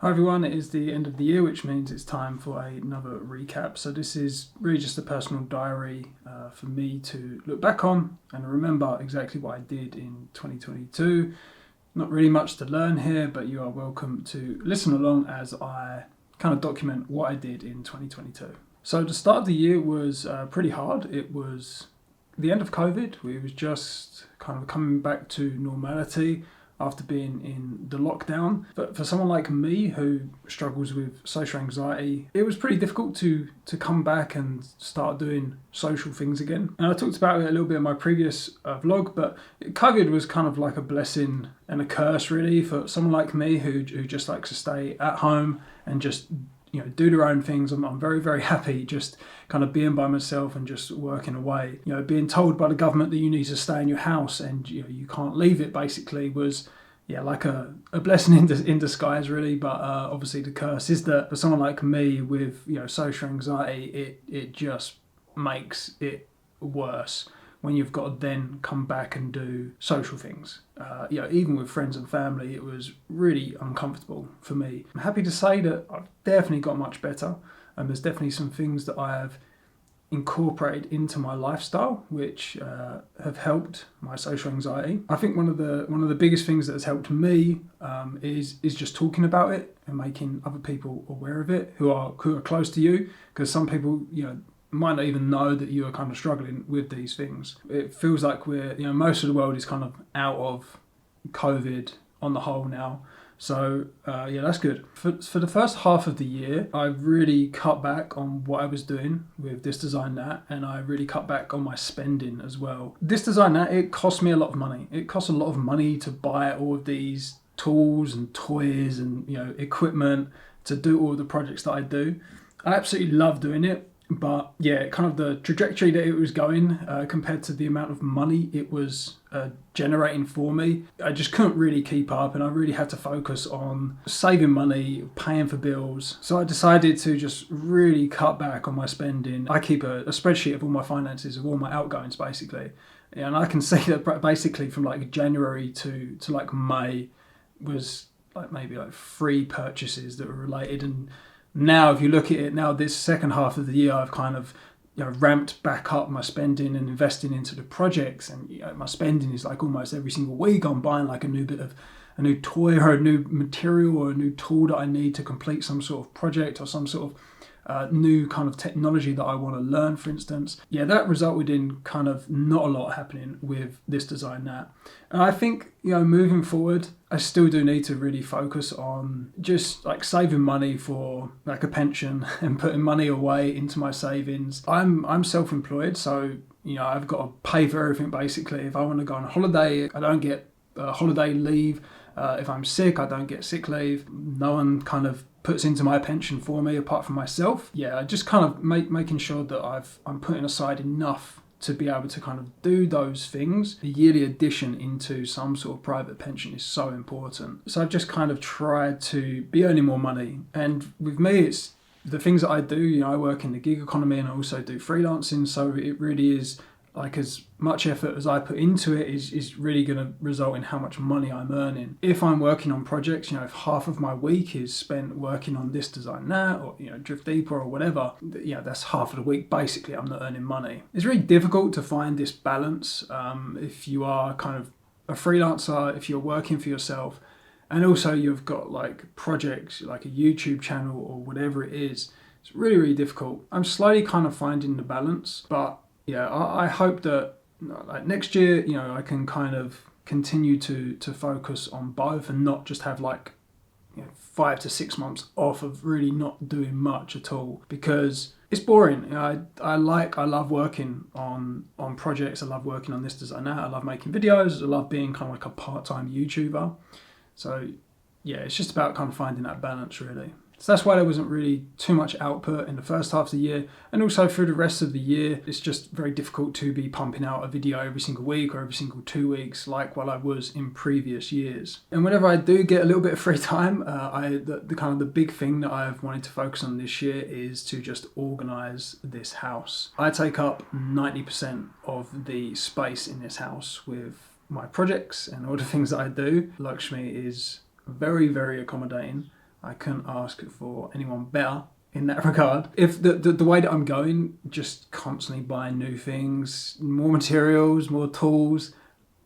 Hi everyone, it is the end of the year, which means it's time for another recap. So this is really just a personal diary for me to look back on and remember exactly what I did in 2022. Not really much to learn here, but you are welcome to listen along as I kind of document what I did in 2022. So the start of the year was pretty hard. It was the end of COVID. We was just kind of coming back to normality after being in the lockdown. But for someone like me who struggles with social anxiety, it was pretty difficult to come back and start doing social things again. And I talked about it a little bit in my previous vlog, but COVID was kind of like a blessing and a curse really for someone like me who just likes to stay at home and just do their own things. I'm very, very happy just kind of being by myself and just working away. Being told by the government that you need to stay in your house and you can't leave it basically was like a blessing in disguise really. But obviously the curse is that for someone like me with social anxiety, it just makes it worse when you've got to then come back and do social things. Even with friends and family, it was really uncomfortable for me. I'm happy to say that I've definitely got much better, and there's definitely some things that I have incorporated into my lifestyle which have helped my social anxiety. I think one of the biggest things that has helped me is just talking about it and making other people aware of it who are close to you, because some people might not even know that you are kind of struggling with these things. It feels like we're, most of the world is kind of out of COVID on the whole now. So that's good. For the first half of the year, I really cut back on what I was doing with ThisDesignedThat, and I really cut back on my spending as well. ThisDesignedThat, it cost me a lot of money. It costs a lot of money to buy all of these tools and toys and equipment to do all the projects that I do. I absolutely love doing it. But kind of the trajectory that it was going compared to the amount of money it was generating for me, I just couldn't really keep up, and I really had to focus on saving money, paying for bills. So I decided to just really cut back on my spending. I keep a spreadsheet of all my finances, of all my outgoings basically. And I can see that basically from like January to like May was like maybe like 3 purchases that were related. And now, if you look at it now, this second half of the year, I've kind of ramped back up my spending and investing into the projects. And my spending is like almost every single week I'm buying like a new toy or a new material or a new tool that I need to complete some sort of project or some sort of new kind of technology that I want to learn, for instance. That resulted in kind of not a lot happening with ThisDesignedThat. And I think, moving forward, I still do need to really focus on just like saving money for like a pension and putting money away into my savings. I'm self-employed, so I've got to pay for everything basically. If I want to go on holiday, I don't get holiday leave. If I'm sick, I don't get sick leave. No one kind of puts into my pension for me apart from myself. I just kind of making sure that I'm putting aside enough to be able to kind of do those things. The yearly addition into some sort of private pension is so important. So I've just kind of tried to be earning more money. And with me, it's the things that I do. I work in the gig economy and I also do freelancing. So it really is like as much effort as I put into it is really going to result in how much money I'm earning. If I'm working on projects, if half of my week is spent working on ThisDesignedThat or Drift Deeper or whatever, that's half of the week basically I'm not earning money. It's really difficult to find this balance if you are kind of a freelancer, if you're working for yourself, and also you've got like projects like a YouTube channel or whatever it is. It's really, really difficult. I'm slowly kind of finding the balance, but I hope that like next year, I can kind of continue to focus on both and not just have like 5 to 6 months off of really not doing much at all, because it's boring. I love working on projects. I love working on ThisDesignedThat. I love making videos. I love being kind of like a part-time YouTuber. So it's just about kind of finding that balance really. So that's why there wasn't really too much output in the first half of the year, and also through the rest of the year it's just very difficult to be pumping out a video every single week or every single 2 weeks like what I was in previous years. And whenever I do get a little bit of free time, the kind of the big thing that I've wanted to focus on this year is to just organize this house. I take up 90% of the space in this house with my projects and all the things that I do. Lakshmi is very, very accommodating. I couldn't ask for anyone better in that regard. If the way that I'm going, just constantly buying new things, more materials, more tools,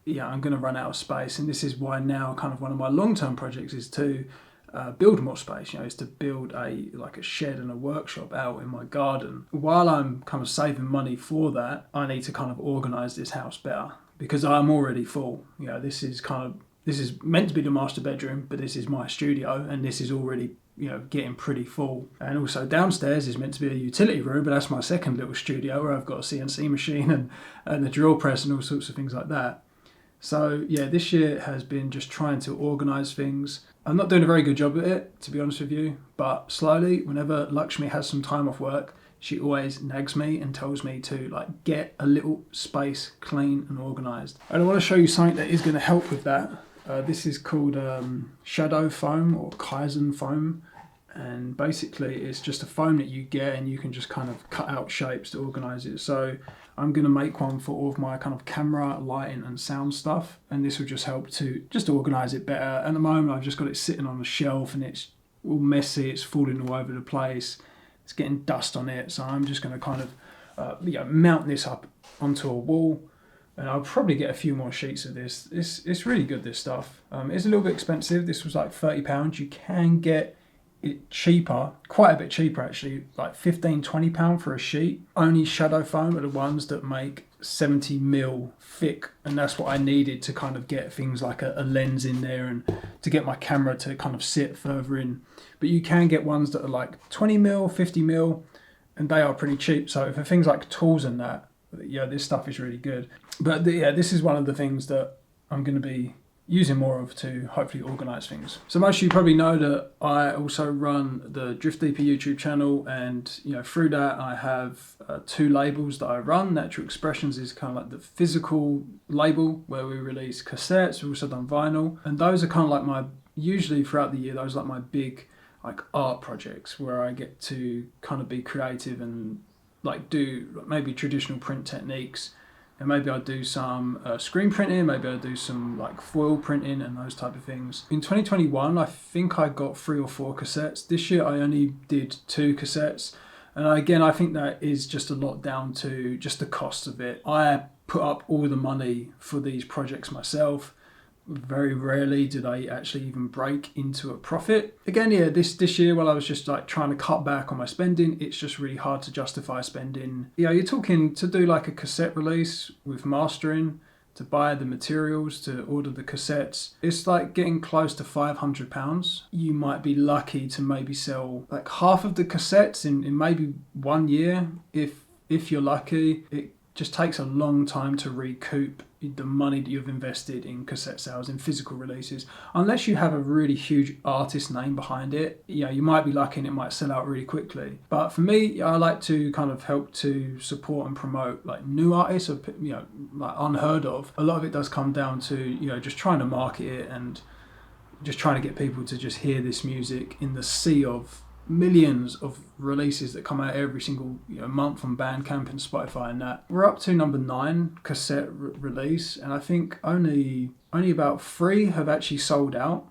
yeah, I'm going to run out of space. And this is why now kind of one of my long-term projects is to build more space, is to build a shed and a workshop out in my garden. While I'm kind of saving money for that, I need to kind of organise this house better because I'm already full. This is meant to be the master bedroom, but this is my studio and this is already getting pretty full. And also downstairs is meant to be a utility room, but that's my second little studio where I've got a CNC machine and a drill press and all sorts of things like that. So yeah, this year has been just trying to organise things. I'm not doing a very good job at it, to be honest with you, but slowly, whenever Lakshmi has some time off work, she always nags me and tells me to get a little space clean and organised. And I want to show you something that is going to help with that. This is called shadow foam or Kaizen foam. And basically it's just a foam that you get and you can just kind of cut out shapes to organise it. So I'm going to make one for all of my kind of camera, lighting and sound stuff. And this will just help to just organise it better. At the moment I've just got it sitting on a shelf and it's all messy, it's falling all over the place. It's getting dust on it. So I'm just going to kind of mount this up onto a wall. And I'll probably get a few more sheets of this. It's really good, this stuff. It's a little bit expensive. This was like £30. You can get it cheaper, quite a bit cheaper actually, like £15-20 for a sheet. Only shadow foam are the ones that make 70mm thick, and that's what I needed to kind of get things like a lens in there and to get my camera to kind of sit further in. But you can get ones that are like 20mm, 50mm, and they are pretty cheap. So for things like tools and that, this stuff is really good. But this is one of the things that I'm going to be using more of to hopefully organise things. So most of you probably know that I also run the Drift Deeper YouTube channel, and through that I have 2 labels that I run. Natural Expressions is kind of like the physical label where we release cassettes. We've also done vinyl, and those are kind of like usually throughout the year, those are like my big art projects where I get to kind of be creative and do maybe traditional print techniques. And maybe I'll do some screen printing, maybe I'll do some foil printing and those type of things. In 2021, I think I got 3 or 4 cassettes. This year I only did 2 cassettes. And again, I think that is just a lot down to just the cost of it. I put up all the money for these projects myself. Very rarely did I actually even break into a profit. Again, this year, while I was just trying to cut back on my spending, it's just really hard to justify spending. You're talking to do a cassette release with mastering, to buy the materials, to order the cassettes. It's getting close to £500. You might be lucky to maybe sell half of the cassettes in maybe 1 year. If you're lucky, it just takes a long time to recoup the money that you've invested in cassette sales, in physical releases, unless you have a really huge artist name behind it. You might be lucky and it might sell out really quickly. But for me, I like to kind of help to support and promote new artists, or unheard of. A lot of it does come down to just trying to market it and just trying to get people to just hear this music in the sea of millions of releases that come out every single month on Bandcamp and Spotify and that. We're up to number 9 cassette release, and I think only about 3 have actually sold out.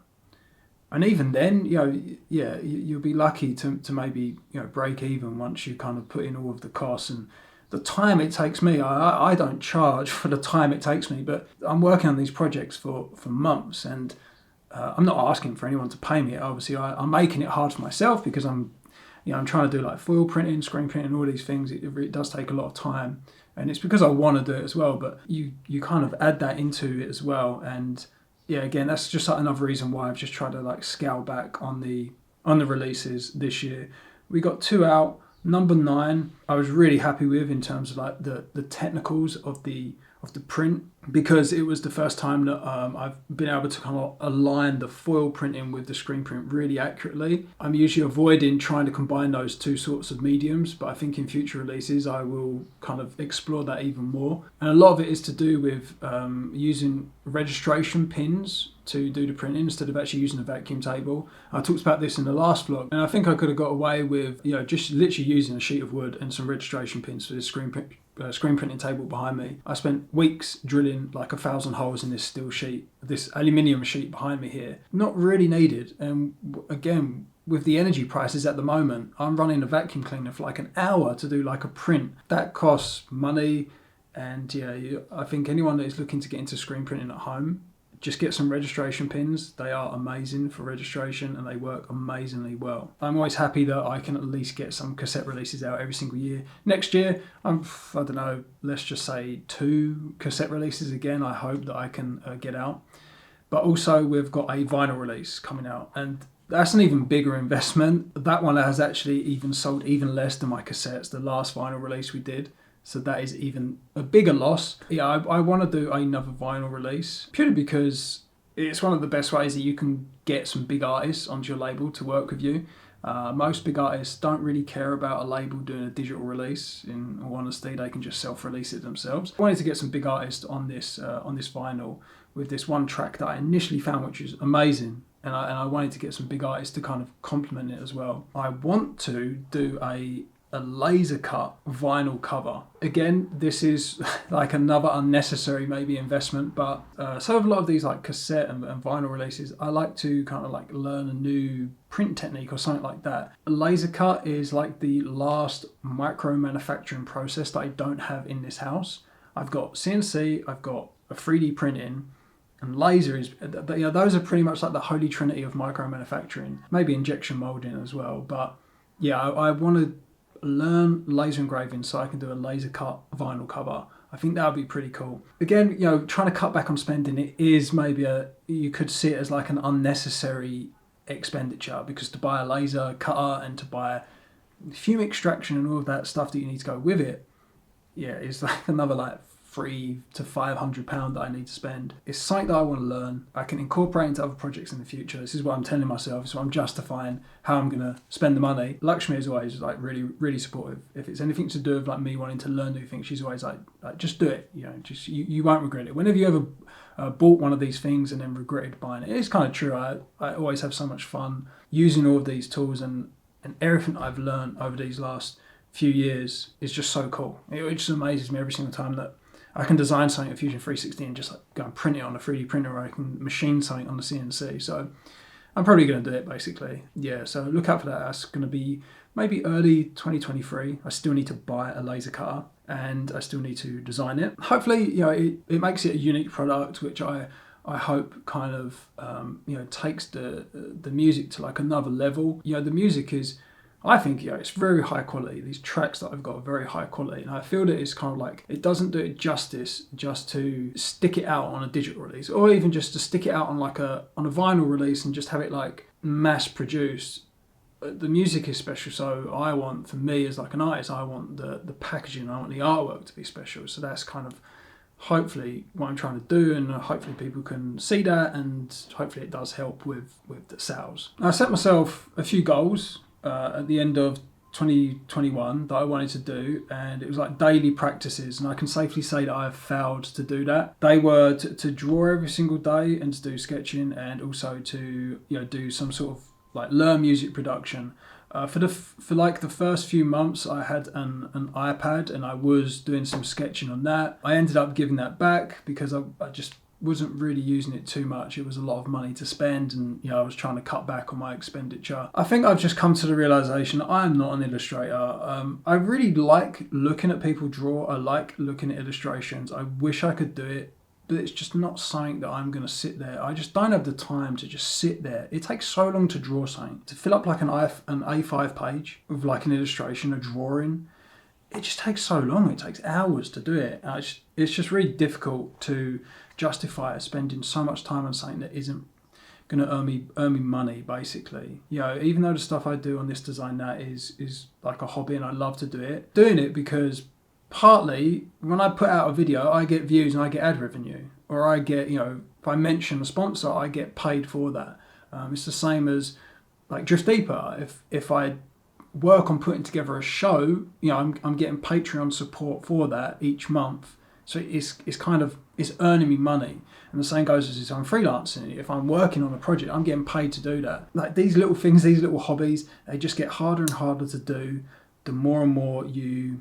And even then, you'll be lucky to maybe break even once you kind of put in all of the costs and the time it takes me. I don't charge for the time it takes me, but I'm working on these projects for months, and I'm not asking for anyone to pay me. Obviously, I'm making it hard for myself because I'm trying to do foil printing, screen printing, all these things. It does take a lot of time, and it's because I want to do it as well. But you kind of add that into it as well, and again, that's just another reason why I've just tried to scale back on the releases this year. We got 2 out. Number 9, I was really happy with in terms of the technicals of the print, because it was the first time that I've been able to kind of align the foil printing with the screen print really accurately. I'm usually avoiding trying to combine those 2 sorts of mediums, but I think in future releases I will kind of explore that even more. And a lot of it is to do with using registration pins to do the printing instead of actually using a vacuum table. I talked about this in the last vlog, and I think I could have got away with just literally using a sheet of wood and some registration pins for this screen print screen printing table behind me. I spent weeks drilling like 1,000 holes in this steel sheet, this aluminium sheet behind me here. Not really needed. And again, with the energy prices at the moment, I'm running a vacuum cleaner for like an hour to do like a print. That costs money. And yeah, I think anyone that is looking to get into screen printing at home, just get some registration pins. They are amazing for registration and they work amazingly well. I'm always happy that I can at least get some cassette releases out every single year. Next year, I don't know, let's just say 2 cassette releases again. I hope that I can get out. But also we've got a vinyl release coming out, and that's an even bigger investment. That one has actually even sold even less than my cassettes, the last vinyl release we did. So that is even a bigger loss. Yeah, I want to do another vinyl release purely because it's one of the best ways that you can get some big artists onto your label to work with you. Most big artists don't really care about a label doing a digital release. In all honesty, they can just self-release it themselves. I wanted to get some big artists on this vinyl with this one track that I initially found, which is amazing. And I wanted to get some big artists to kind of complement it as well. I want to do a laser cut vinyl cover. Again, this is like another unnecessary maybe investment, but so with a lot of these like cassette and vinyl releases, I like to kind of like learn a new print technique or something like that. A laser cut is like the last micro manufacturing process that I don't have in this house. I've got CNC, I've got a 3D printing, and laser is, you know, those are pretty much like the holy trinity of micro manufacturing. Maybe injection molding as well, but yeah, I want to learn laser engraving so I can do a laser cut vinyl cover. I think that would be pretty cool. Again, you know, trying to cut back on spending, it is maybe you could see it as like an unnecessary expenditure, because to buy a laser cutter and to buy fume extraction and all of that stuff that you need to go with it, yeah, it's like another like £300 to £500 that I need to spend. It's something that I want to learn. I can incorporate into other projects in the future. This is what I'm telling myself, so I'm justifying how I'm going to spend the money. Lakshmi is always like really supportive. If it's anything to do with like me wanting to learn new things, she's always like just do it. You know, just you won't regret it. Whenever you ever bought one of these things and then regretted buying it, it's kind of true. I always have so much fun using all of these tools, and everything I've learned over these last few years is just so cool. It just amazes me every single time that I can design something at Fusion 360 and just like go and print it on a 3D printer, or I can machine something on the CNC. So I'm probably going to do it basically. Yeah, so look out for that. That's going to be maybe early 2023. I still need to buy a laser cutter and I still need to design it. Hopefully, you know, it makes it a unique product, which I hope kind of, you know, takes the music to like another level. You know, the music is, I think, yeah, it's very high quality. These tracks that I've got are very high quality, and I feel that it's kind of like, it doesn't do it justice just to stick it out on a digital release, or even just to stick it out on like on a vinyl release and just have it like mass produced. The music is special, so I want, for me as like an artist, I want the packaging, I want the artwork to be special. So that's kind of hopefully what I'm trying to do, and hopefully people can see that, and hopefully it does help with the sales. I set myself a few goals at the end of 2021 that I wanted to do, and it was like daily practices, and I can safely say that I've failed to do that. They were to draw every single day and to do sketching, and also to, you know, do some sort of like learn music production. For like the first few months I had an iPad and I was doing some sketching on that. I ended up giving that back because I just wasn't really using it too much. It was a lot of money to spend, and you know, I was trying to cut back on my expenditure. I think I've just come to the realization I am not an illustrator. I really like looking at people draw. I like looking at illustrations. I wish I could do it, but it's just not something that I'm going to sit there. I just don't have the time to just sit there. It takes so long to draw something. To fill up like an A5 page with like an illustration, a drawing, it just takes so long. It takes hours to do it. It's just really difficult to justify spending so much time on something that isn't going to earn me money, basically. You know, even though the stuff I do on ThisDesignedThat is like a hobby and I love to do it, doing it because partly when I put out a video, I get views and I get ad revenue, or I get, you know, if I mention a sponsor, I get paid for that. It's the same as like Drift Deeper. If I work on putting together a show, you know, I'm getting Patreon support for that each month. So it's kind of, it's earning me money. And the same goes as if I'm freelancing. If I'm working on a project, I'm getting paid to do that. Like these little things, these little hobbies, they just get harder and harder to do the more and more you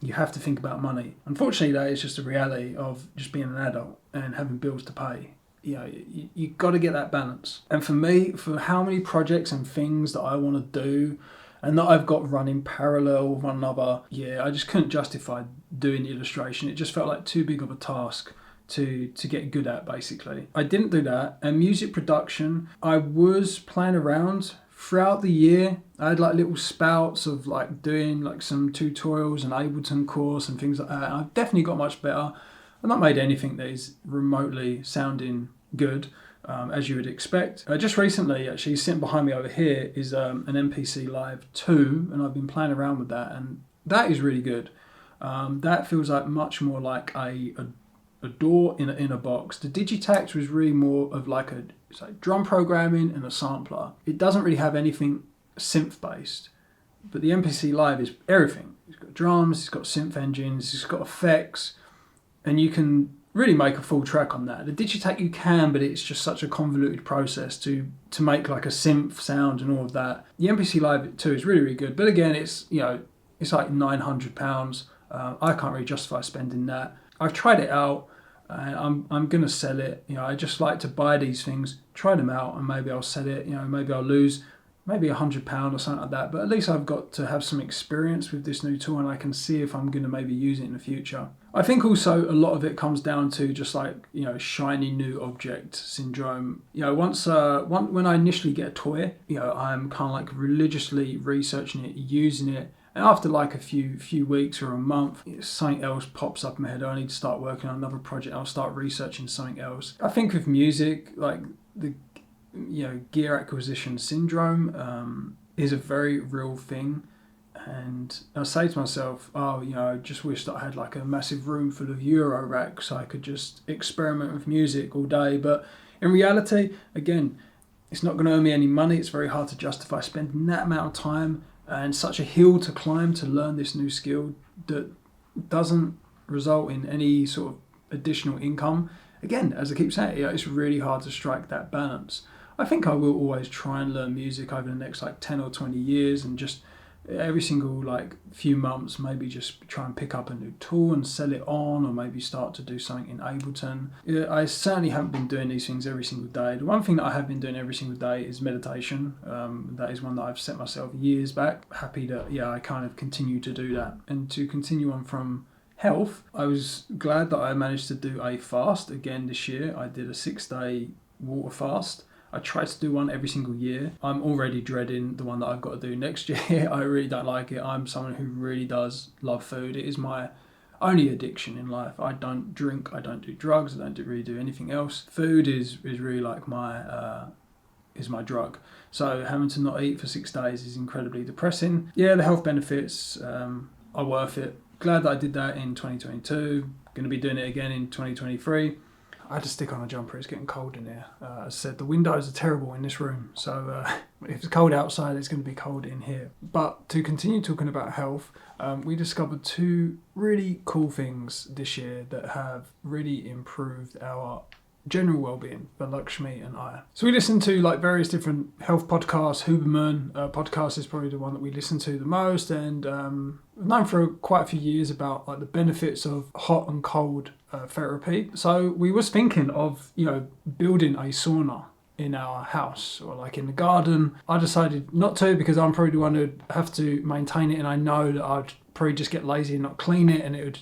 you have to think about money. Unfortunately, that is just a reality of just being an adult and having bills to pay. You got to get that balance. And for me, for how many projects and things that I want to do and that I've got running parallel with one another, I just couldn't justify doing the illustration. It just felt like too big of a task to get good at, basically. I didn't do that. And music production, I was playing around throughout the year. I had like little spouts of like doing like some tutorials and Ableton course and things like that. And I've definitely got much better. I've not made anything that is remotely sounding good, as you would expect. Just recently, actually, sitting behind me over here is an MPC Live 2, and I've been playing around with that, and that is really good. That feels like much more like a door in a box. The Digitact was really more of like it's like drum programming and a sampler. It doesn't really have anything synth based, but the MPC Live is everything. It's got drums, it's got synth engines, it's got effects, and you can really make a full track on that. The Digitact you can, but it's just such a convoluted process to make like a synth sound and all of that. The MPC Live 2 is really, really good, but again, it's it's like £900. I can't really justify spending that. I've tried it out, and I'm gonna sell it. I just like to buy these things, try them out, and maybe I'll sell it. Maybe I'll lose maybe £100 or something like that. But at least I've got to have some experience with this new tool, and I can see if I'm gonna maybe use it in the future. I think also a lot of it comes down to just like shiny new object syndrome. When I initially get a toy, I'm kind of like religiously researching it, using it. And after like a few weeks or a month, something else pops up in my head. I need to start working on another project. I'll start researching something else. I think with music, like the gear acquisition syndrome is a very real thing. And I say to myself, I just wish that I had like a massive room full of Euro racks so I could just experiment with music all day. But in reality, again, it's not going to earn me any money. It's very hard to justify spending that amount of time and such a hill to climb to learn this new skill that doesn't result in any sort of additional income. Again, as I keep saying, it's really hard to strike that balance. I think I will always try and learn music over the next like 10 or 20 years and just every single like few months maybe just try and pick up a new tool and sell it on, or maybe start to do something in Ableton. I certainly haven't been doing these things every single day. The one thing that I have been doing every single day is meditation. That is one that I've set myself years back. Happy that I kind of continue to do that. And to continue on from health, I was glad that I managed to do a fast again this year. I did a 6-day water fast. I try to do one every single year. I'm already dreading the one that I've got to do next year. I really don't like it. I'm someone who really does love food. It is my only addiction in life. I don't drink, I don't do drugs, I don't really do anything else. Food is really like my drug. So having to not eat for 6 days is incredibly depressing. The health benefits are worth it. Glad that I did that in 2022. Going to be doing it again in 2023. I had to stick on a jumper, it's getting cold in here. As I said, the windows are terrible in this room, so if it's cold outside, it's going to be cold in here. But to continue talking about health, we discovered 2 really cool things this year that have really improved our general well-being for Lakshmi and I. So we listen to like various different health podcasts. Huberman podcast is probably the one that we listen to the most, and we've known for quite a few years about like the benefits of hot and cold therapy. So we was thinking of building a sauna in our house or like in the garden. I decided not to because I'm probably the one who'd have to maintain it, and I know that I'd probably just get lazy and not clean it, and it would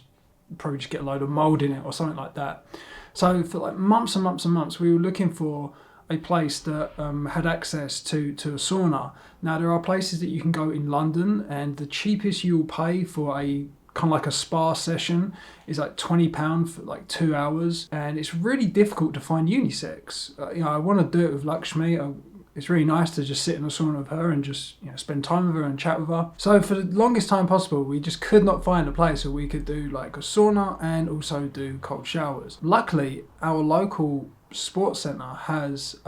probably just get a load of mold in it or something like that. So for like months and months and months, we were looking for a place that had access to a sauna. Now, there are places that you can go in London, and the cheapest you'll pay for a kind of like a spa session is like £20 for like 2 hours. And it's really difficult to find unisex. I want to do it with Lakshmi. It's really nice to just sit in a sauna with her and just spend time with her and chat with her. So for the longest time possible, we just could not find a place where we could do like a sauna and also do cold showers. Luckily, our local sports centre has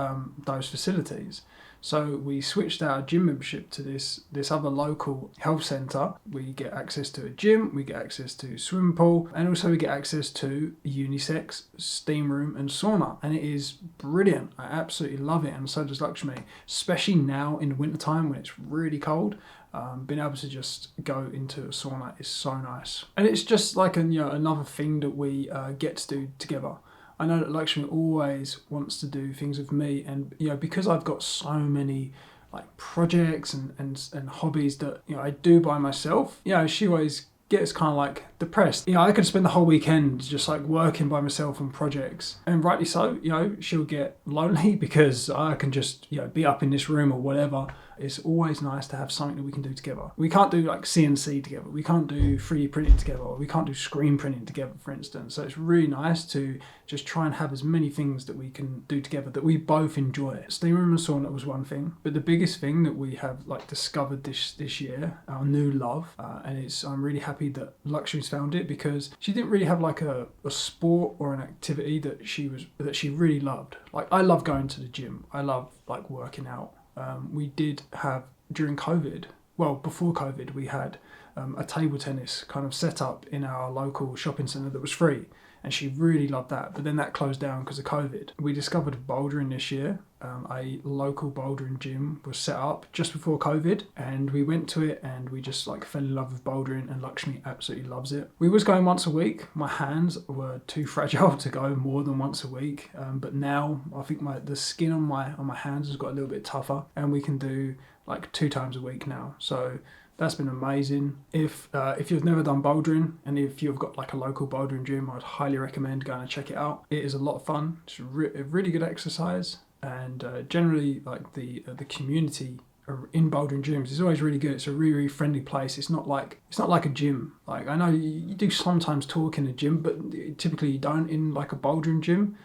those facilities. So we switched our gym membership to this other local health centre. We get access to a gym, we get access to swimming pool, and also we get access to unisex steam room and sauna. And it is brilliant. I absolutely love it, and so does Lakshmi, especially now in the wintertime when it's really cold. Being able to just go into a sauna is so nice. And it's just like another thing that we get to do together. I know that Lakshmi always wants to do things with me, and because I've got so many like projects and hobbies that I do by myself, she always gets kind of like depressed. I could spend the whole weekend just like working by myself on projects, and rightly so. She'll get lonely because I can just be up in this room or whatever. It's always nice to have something that we can do together. We can't do like CNC together. We can't do 3D printing together. Or we can't do screen printing together, for instance. So it's really nice to just try and have as many things that we can do together that we both enjoy. Steam room and sauna was one thing, but the biggest thing that we have like discovered this year, our new love, and I'm really happy that Lakshmi's found it, because she didn't really have like a sport or an activity that she really loved. Like, I love going to the gym. I love like working out. We did have, during COVID, before COVID, we had a table tennis kind of set up in our local shopping centre that was free, and she really loved that. But then that closed down because of COVID. We discovered Bouldering this year. A local bouldering gym was set up just before COVID, and we went to it and we just like fell in love with bouldering, and Lakshmi absolutely loves it. We was going once a week. My hands were too fragile to go more than once a week, but now I think the skin on my hands has got a little bit tougher, and we can do like 2 times a week now. So that's been amazing. If you've never done bouldering, and if you've got like a local bouldering gym, I'd highly recommend going and check it out. It is a lot of fun. It's a really good exercise, and generally like the community in bouldering gyms is always really good. It's a really friendly place. It's not like a gym. Like, I know you do sometimes talk in a gym, but typically you don't in like a bouldering gym.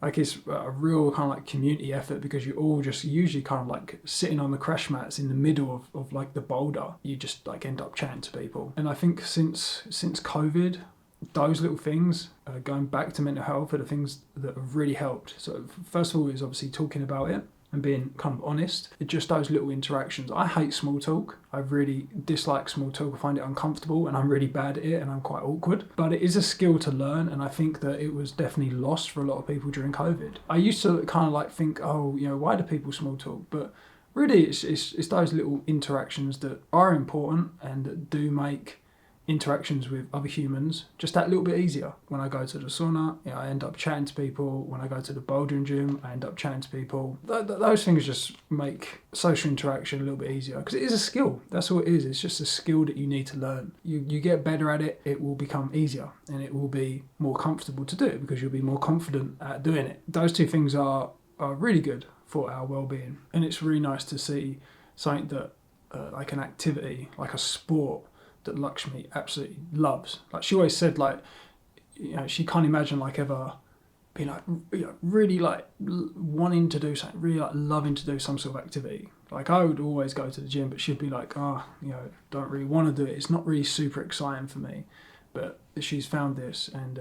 Like, it's a real kind of like community effort, because you all just usually kind of like sitting on the crash mats in the middle of like the boulder. You just like end up chatting to people. And I think since COVID, those little things, going back to mental health, are the things that have really helped. So first of all is obviously talking about it and being kind of honest. It's just those little interactions. I hate small talk. I really dislike small talk. I find it uncomfortable, and I'm really bad at it, and I'm quite awkward. But it is a skill to learn, and I think that it was definitely lost for a lot of people during COVID. I used to kind of like think, why do people small talk? But really, it's those little interactions that are important and that do make interactions with other humans just that little bit easier. When I go to the sauna, I end up chatting to people. When I go to the bouldering gym, I end up chatting to people. Those things just make social interaction a little bit easier, because it is a skill. That's all it is. It's just a skill that you need to learn. You get better at it, it will become easier, and it will be more comfortable to do it, because you'll be more confident at doing it. Those two things are really good for our well-being, and it's really nice to see something that like an activity, like a sport, that Lakshmi absolutely loves. Like, she always said, like, she can't imagine like ever being like really like wanting to do something, really like loving to do some sort of activity. Like, I would always go to the gym, but she'd be like, don't really want to do it. It's not really super exciting for me. But she's found this, and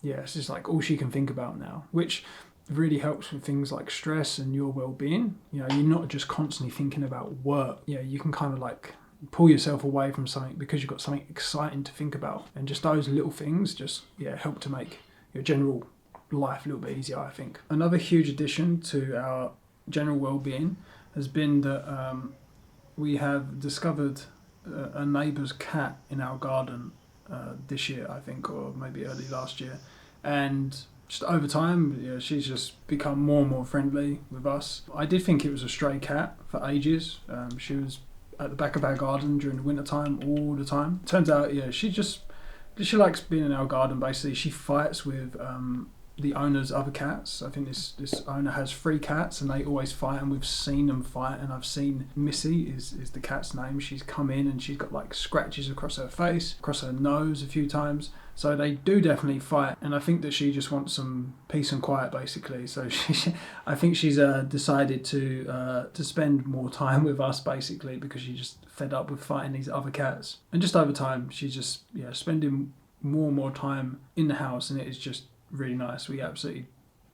it's just like all she can think about now, which really helps with things like stress and your well-being. You're not just constantly thinking about work. You can kind of like pull yourself away from something because you've got something exciting to think about. And just those little things just help to make your general life a little bit easier, I think. Another huge addition to our general well-being has been that we have discovered a neighbour's cat in our garden this year, I think, or maybe early last year. And just over time, she's just become more and more friendly with us. I did think it was a stray cat for ages. She was at the back of our garden during the winter time all the time. Turns out, she likes being in our garden. Basically, she fights with the owner's other cats. I think this owner has 3 cats, and they always fight, and we've seen them fight. And I've seen Missy is the cat's name. She's come in and she's got like scratches across her face, across her nose a few times. So they do definitely fight, and I think that she just wants some peace and quiet, basically. So I think she's decided to spend more time with us, basically, because she's just fed up with fighting these other cats. And just over time, she's just spending more and more time in the house, and it is just really nice. We absolutely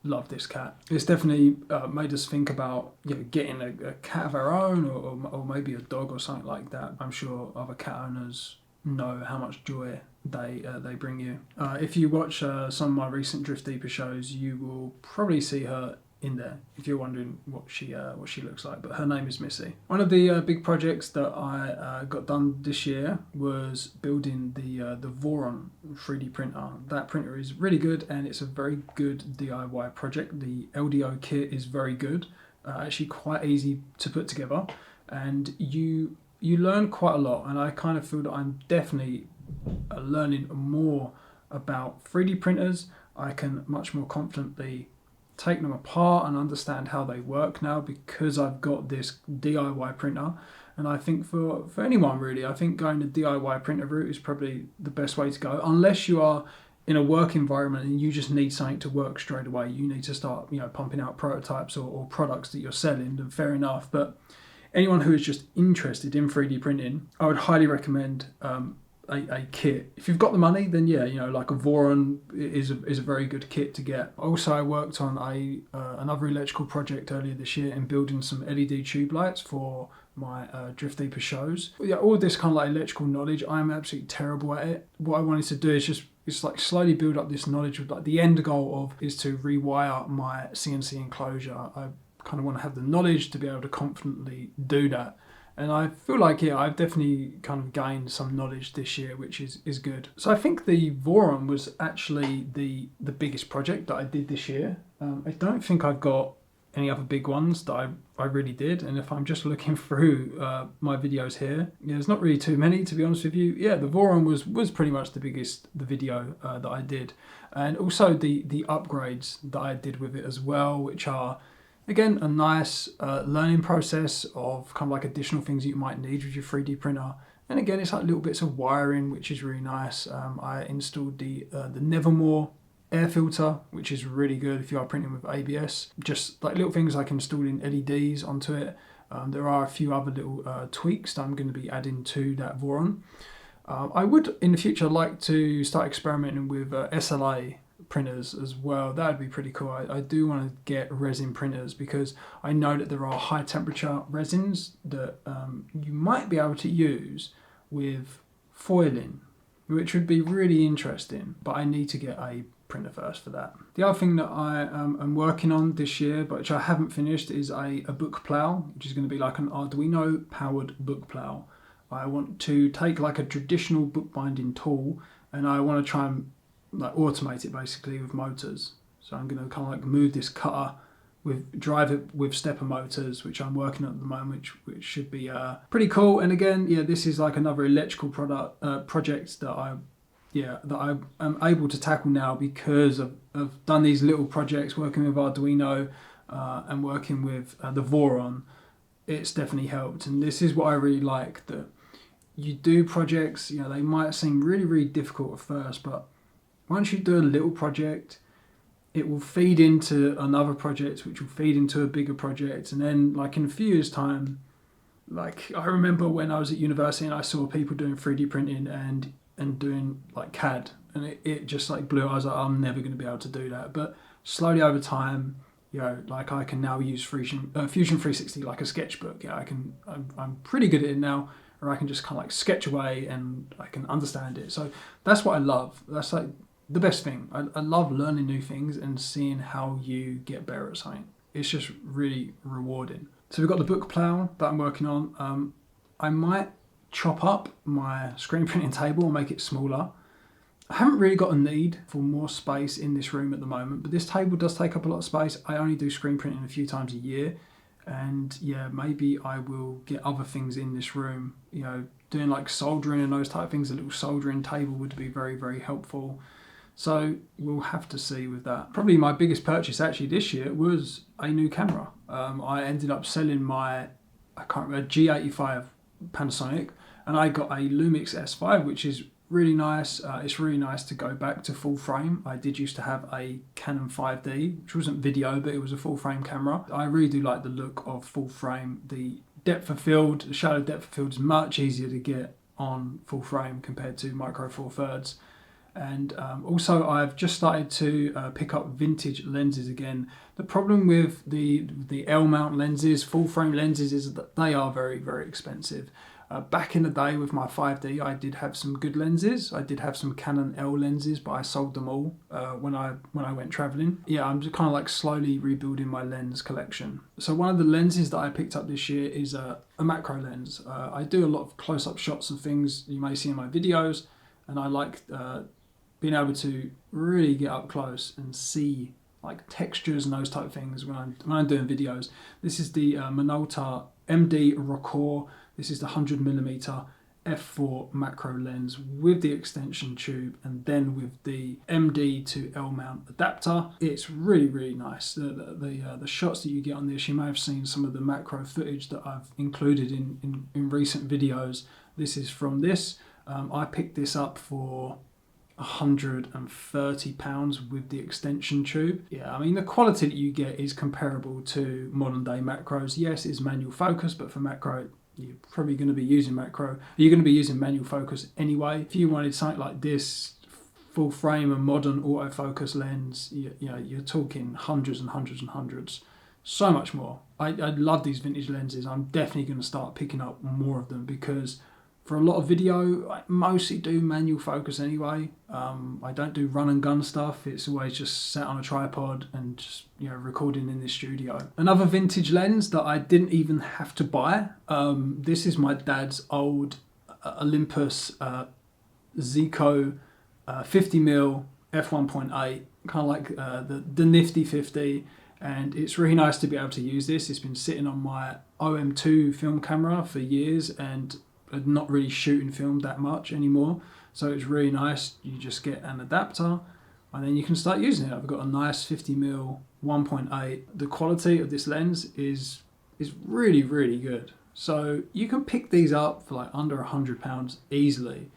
love this cat. It's definitely made us think about getting a cat of our own, or maybe a dog or something like that. I'm sure other cat owners know how much joy they bring you. If you watch some of my recent Drift Deeper shows, you will probably see her in there if you're wondering what she looks like, but her name is Missy. One of the big projects that I got done this year was building the Voron 3D printer. That printer is really good, and it's a very good DIY project. The LDO kit is very good, actually quite easy to put together, and you learn quite a lot, and I kind of feel that I'm definitely learning more about 3D printers. I can much more confidently take them apart and understand how they work now because I've got this DIY printer. And I think for anyone really, I think going the DIY printer route is probably the best way to go, unless you are in a work environment and you just need something to work straight away. You need to start pumping out prototypes or products that you're selling, then fair enough. But anyone who is just interested in 3D printing, I would highly recommend a kit. If you've got the money, then like a Voron is a very good kit to get. Also, I worked on another electrical project earlier this year in building some LED tube lights for my Drift Deeper shows. Yeah, all this kind of like electrical knowledge, I'm absolutely terrible at it. What I wanted to do is just like slowly build up this knowledge with like the end goal is to rewire my CNC enclosure. I kind of want to have the knowledge to be able to confidently do that. And I feel like, I've definitely kind of gained some knowledge this year, which is good. So I think the Voron was actually the biggest project that I did this year. I don't think I've got any other big ones that I really did. And if I'm just looking through my videos here, there's not really too many, to be honest with you. Yeah, the Voron was pretty much the video that I did. And also the upgrades that I did with it as well, which are, again, a nice learning process of kind of like additional things that you might need with your 3D printer. And again, it's like little bits of wiring, which is really nice. I installed the Nevermore air filter, which is really good if you are printing with ABS. Just like little things like installing LEDs onto it. There are a few other little tweaks that I'm going to be adding to that Voron. I would, in the future, like to start experimenting with SLA printers as well. That would be pretty cool. I do want to get resin printers because I know that there are high temperature resins that you might be able to use with foiling, which would be really interesting, but I need to get a printer first for that. The other thing that I am working on this year, but which I haven't finished, is a book plow, which is going to be like an Arduino powered book plow. I want to take like a traditional bookbinding tool and I want to try and like automate it basically with motors. So I'm going to kind of like move this cutter drive it with stepper motors, which I'm working on at the moment, which should be pretty cool. And again, this is like another electrical project that I am able to tackle now because I've done these little projects working with Arduino and working with the Voron. It's definitely helped, and this is what I really like, that you do projects, they might seem really, really difficult at first, but once you do a little project, it will feed into another project, which will feed into a bigger project. And then like in a few years' time, like I remember when I was at university and I saw people doing 3D printing and doing like CAD, and it just like blew. I was like, I'm never going to be able to do that. But slowly over time, like I can now use Fusion 360 like a sketchbook. I'm pretty good at it now, or I can just kind of like sketch away and I can understand it. So that's what I love. That's like the best thing. I love learning new things and seeing how you get better at something. It's just really rewarding. So we've got the book plow that I'm working on. I might chop up my screen printing table and make it smaller. I haven't really got a need for more space in this room at the moment, but this table does take up a lot of space. I only do screen printing a few times a year, and maybe I will get other things in this room. Doing like soldering and those type of things. A little soldering table would be very, very helpful. So we'll have to see with that. Probably my biggest purchase actually this year was a new camera. I ended up selling my, G85 Panasonic, and I got a Lumix S5, which is really nice. It's really nice to go back to full frame. I did used to have a Canon 5D, which wasn't video, but it was a full frame camera. I really do like the look of full frame. The depth of field, the shallow depth of field is much easier to get on full frame compared to micro four thirds. And also I've just started to pick up vintage lenses again. The problem with the L mount lenses, full frame lenses, is that they are very, very expensive. Back in the day with my 5D, I did have some good lenses. I did have some Canon L lenses, but I sold them all when I went traveling. Yeah, I'm just kind of like slowly rebuilding my lens collection. So one of the lenses that I picked up this year is a macro lens. I do a lot of close-up shots of things you may see in my videos, and I like being able to really get up close and see like textures and those type of things when I'm doing videos. This is the Minolta MD Record. This is the 100mm f4 macro lens with the extension tube and then with the MD to L mount adapter. It's really, really nice. The shots that you get on this, you may have seen some of the macro footage that I've included in recent videos. This is from this. I picked this up for £130 with the extension tube. Yeah, I mean the quality that you get is comparable to modern day macros. Yes, it's manual focus, but for macro, you're probably going to be using macro. You're going to be using manual focus anyway. If you wanted something like this, full frame and modern autofocus lens, you're talking hundreds and hundreds and hundreds. So much more. I love these vintage lenses. I'm definitely going to start picking up more of them because for a lot of video, I mostly do manual focus anyway. I don't do run and gun stuff. It's always just sat on a tripod and just recording in the studio. Another vintage lens that I didn't even have to buy. This is my dad's old Olympus Zico 50mm f1.8, kind of like the nifty 50. And it's really nice to be able to use this. It's been sitting on my OM2 film camera for years and not really shooting film that much anymore, so it's really nice. You just get an adapter and then you can start using it. I've got a nice 50mm 1.8. The quality of this lens is really, really good, so you can pick these up for like under £100 easily.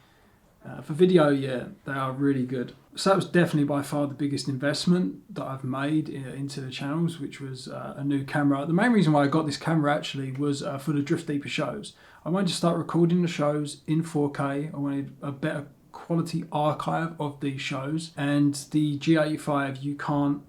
For video, yeah, they are really good. So that was definitely by far the biggest investment that I've made into the channels, which was a new camera. The main reason why I got this camera actually was for the Drift Deeper shows. I wanted to start recording the shows in 4K. I wanted a better quality archive of these shows, and the G85 you can't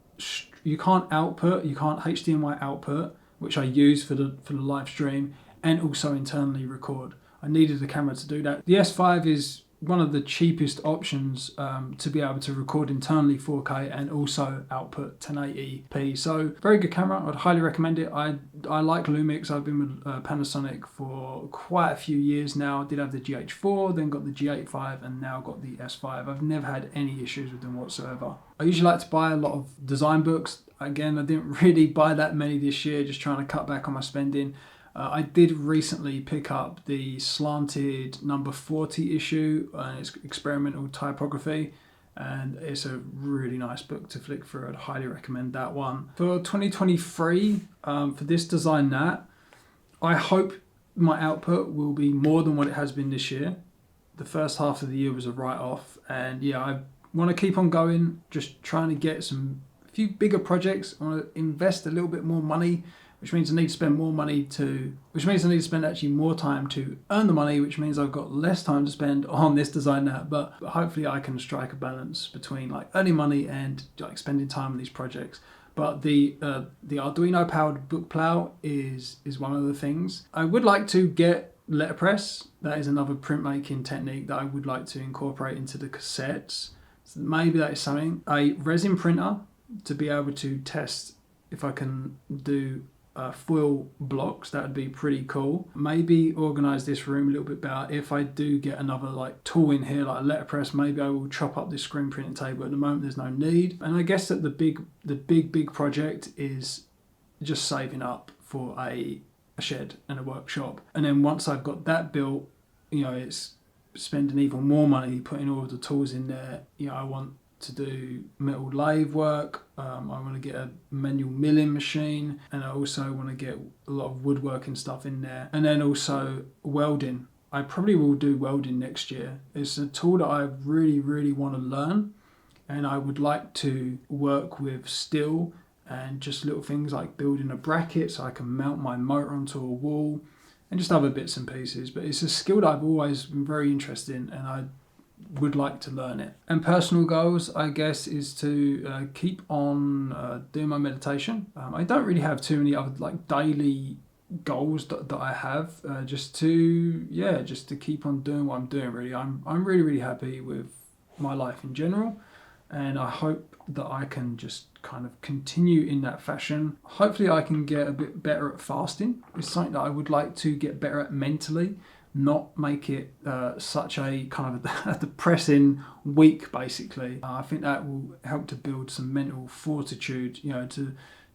output, you can't HDMI output, which I use for the live stream, and also internally record. I needed a camera to do that. The S5 is one of the cheapest options to be able to record internally 4K and also output 1080p. So very good camera. I'd highly recommend it. I like Lumix. I've been with Panasonic for quite a few years now. I did have the GH4, then got the G85, and now got the S5. I've never had any issues with them whatsoever. I usually like to buy a lot of design books. Again, I didn't really buy that many this year, just trying to cut back on my spending. I did recently pick up the slanted number 40 issue, and it's experimental typography, and it's a really nice book to flick through. I'd highly recommend that one. For 2023, for ThisDesignedThat, I hope my output will be more than what it has been this year. The first half of the year was a write-off, and yeah, I want to keep on going, just trying to get a few bigger projects. I want to invest a little bit more money, which means I need to spend more money which means I need to spend actually more time to earn the money, which means I've got less time to spend on ThisDesignedThat. But hopefully I can strike a balance between like earning money and like spending time on these projects. But the Arduino powered book plow is one of the things. I would like to get letterpress. That is another printmaking technique that I would like to incorporate into the cassettes. So maybe that is something. A resin printer to be able to test if I can do foil blocks. That would be pretty cool. Maybe organize this room a little bit better. If I do get another like tool in here like a letterpress, maybe I will chop up this screen printing table. At the moment there's no need, and I guess that the big project is just saving up for a shed and a workshop, and then once I've got that built, it's spending even more money putting all of the tools in there. I want to do metal lathe work. I want to get a manual milling machine, and I also want to get a lot of woodworking stuff in there, and then also welding. I probably will do welding next year. It's a tool that I really want to learn, and I would like to work with steel and just little things like building a bracket so I can mount my motor onto a wall and just other bits and pieces. But it's a skill that I've always been very interested in, and would like to learn it. And personal goals, I guess, is to keep on doing my meditation. I don't really have too many other like daily goals that I have, just to keep on doing what I'm doing. Really, I'm really happy with my life in general, and I hope that I can just kind of continue in that fashion. Hopefully I can get a bit better at fasting. It's something that I would like to get better at mentally, not make it such a kind of a depressing week, basically. I think that will help to build some mental fortitude,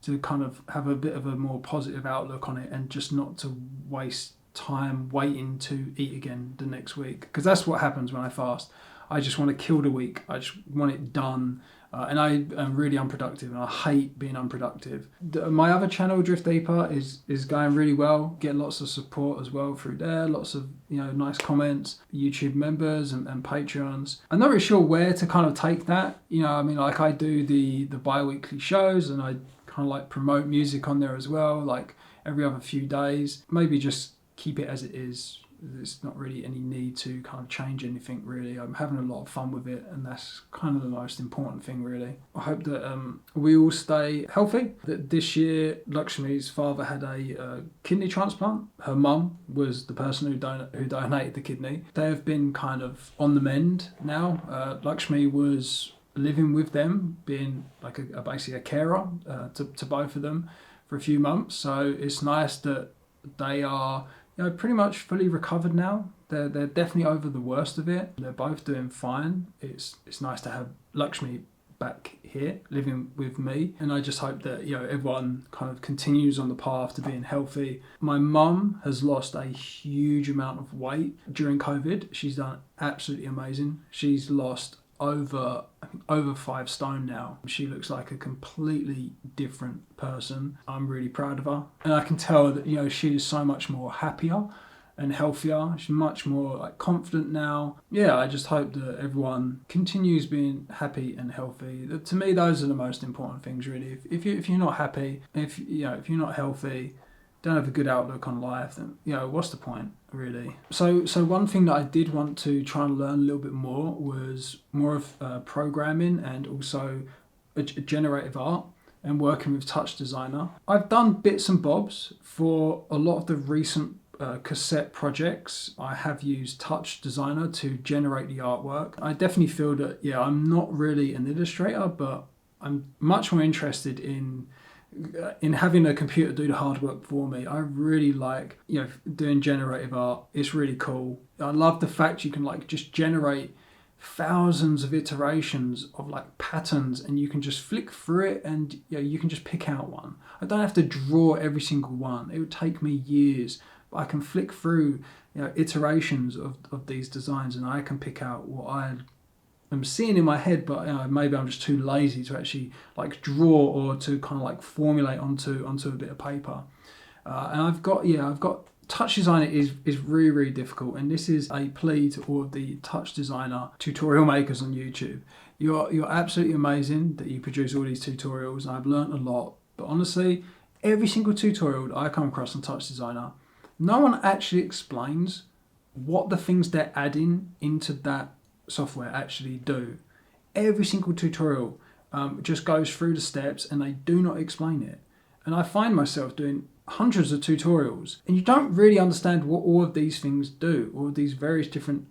to kind of have a bit of a more positive outlook on it, and just not to waste time waiting to eat again the next week. Because that's what happens when I fast. I just want to kill the week. I just want it done. And I am really unproductive, and I hate being unproductive. My other channel, Drift Deeper, is going really well. Getting lots of support as well through there. Lots of nice comments, YouTube members and Patreons. I'm not really sure where to kind of take that. Like I do the bi-weekly shows, and I kind of like promote music on there as well, like every other few days. Maybe just keep it as it is. There's not really any need to kind of change anything, really. I'm having a lot of fun with it, and that's kind of the most important thing, really. I hope that we all stay healthy. That this year, Lakshmi's father had a kidney transplant. Her mum was the person who donated the kidney. They have been kind of on the mend now. Lakshmi was living with them, being like basically a carer to both of them for a few months. So it's nice that they are pretty much fully recovered now. They're definitely over the worst of it. They're both doing fine. It's nice to have Lakshmi back here living with me, and I just hope that everyone kind of continues on the path to being healthy. My mum has lost a huge amount of weight during COVID. She's done absolutely amazing. She's lost over 5 stone now. She looks like a completely different person. I'm really proud of her, and I can tell that she is so much more happier and healthier. She's much more like confident now. I just hope that everyone continues being happy and healthy. To me, those are the most important things, really. If you're not happy, if you're not healthy, don't have a good outlook on life, then what's the point, really? So one thing that I did want to try and learn a little bit more was more of programming, and also generative art, and working with Touchdesigner. I've done bits and bobs for a lot of the recent cassette projects. I have used Touchdesigner to generate the artwork. I definitely feel that I'm not really an illustrator, but I'm much more interested in having a computer do the hard work for me. I really like doing generative art. It's really cool. I love the fact you can just generate thousands of iterations of patterns, and you can just flick through it, and you can just pick out one. I don't have to draw every single one. It would take me years, but I can flick through iterations of these designs, and I can pick out what I'm seeing in my head, but maybe I'm just too lazy to actually draw, or to kind of formulate onto a bit of paper. And I've got Touchdesigner is really difficult, and this is a plea to all of the Touchdesigner tutorial makers on YouTube. You're absolutely amazing that you produce all these tutorials, and I've learned a lot. But honestly, every single tutorial that I come across on Touchdesigner, no one actually explains what the things they're adding into that software actually do. Every single tutorial just goes through the steps, and they do not explain it. And I find myself doing hundreds of tutorials, and you don't really understand what all of these things do, all of these various different,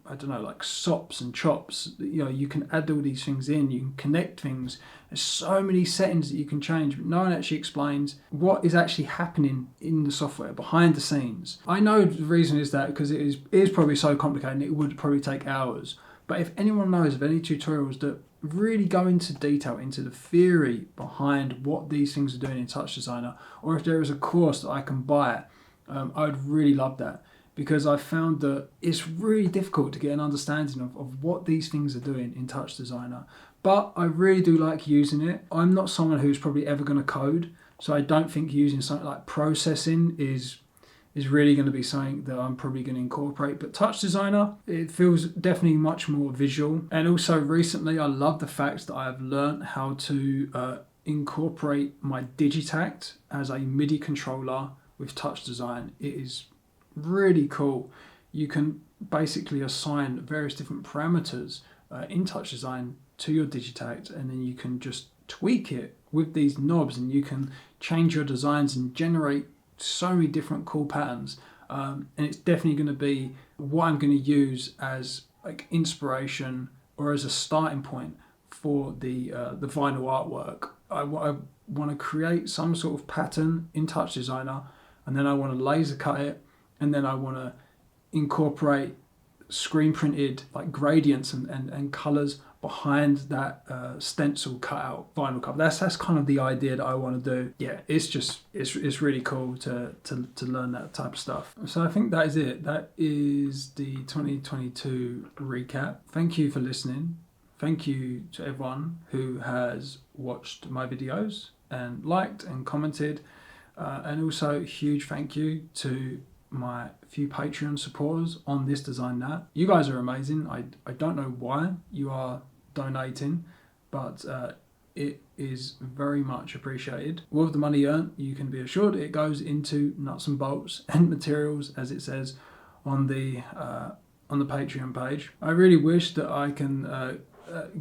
sops and chops. You can add all these things in, you can connect things. There's so many settings that you can change, but no one actually explains what is actually happening in the software behind the scenes. I know the reason is that because it is probably so complicated, and it would probably take hours. But if anyone knows of any tutorials that really go into detail into the theory behind what these things are doing in Touchdesigner, or if there is a course that I can buy, I would really love that, because I found that it's really difficult to get an understanding of what these things are doing in Touchdesigner. But I really do like using it. I'm not someone who's probably ever going to code, so I don't think using something like processing is really going to be something that I'm probably going to incorporate. But Touchdesigner, it feels definitely much more visual. And also recently, I love the fact that I have learned how to incorporate my Digitact as a MIDI controller with Touchdesign. It is really cool. You can basically assign various different parameters in TouchDesign to your Digitact, and then you can just tweak it with these knobs, and you can change your designs and generate so many different cool patterns. And it's definitely going to be what I'm going to use as like inspiration or as a starting point for the vinyl artwork. I want to create some sort of pattern in TouchDesigner, and then I want to laser cut it, and then I want to incorporate screen printed like gradients and colors behind that stencil cutout vinyl cover. That's kind of the idea that I want to do. Yeah, it's really cool to learn that type of stuff. So I think that is it. That is the 2022 recap. Thank you for listening. Thank you to everyone who has watched my videos and liked and commented, and also huge thank you to my few Patreon supporters on ThisDesignedThat. You guys are amazing. I don't know why you are donating, but it is very much appreciated. All of the money earned, you can be assured it goes into nuts and bolts and materials, as it says on the Patreon page. I really wish that I can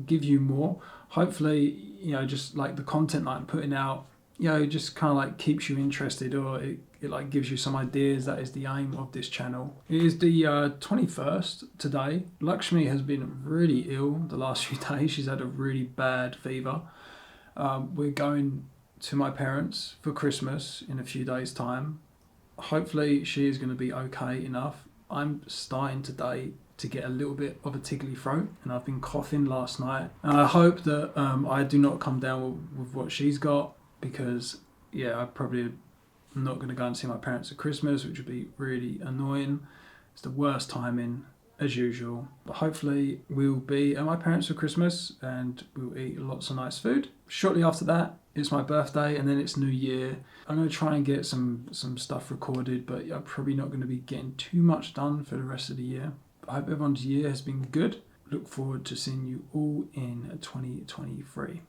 give you more. Hopefully, just like the content that I'm putting out, just kind of like keeps you interested, or it like gives you some ideas. That is the aim of this channel. It is the 21st today. Lakshmi has been really ill the last few days. She's had a really bad fever. We're going to my parents for Christmas in a few days' time. Hopefully she is going to be okay enough. I'm starting today to get a little bit of a tickly throat, and I've been coughing last night. And I hope that I do not come down with what she's got, because I probably am not going to go and see my parents at Christmas, which would be really annoying. It's the worst timing as usual. But hopefully we'll be at my parents for Christmas and we'll eat lots of nice food. Shortly after that, it's my birthday, and then it's New Year. I'm going to try and get some stuff recorded, but I'm probably not going to be getting too much done for the rest of the year. I hope everyone's year has been good. Look forward to seeing you all in 2023.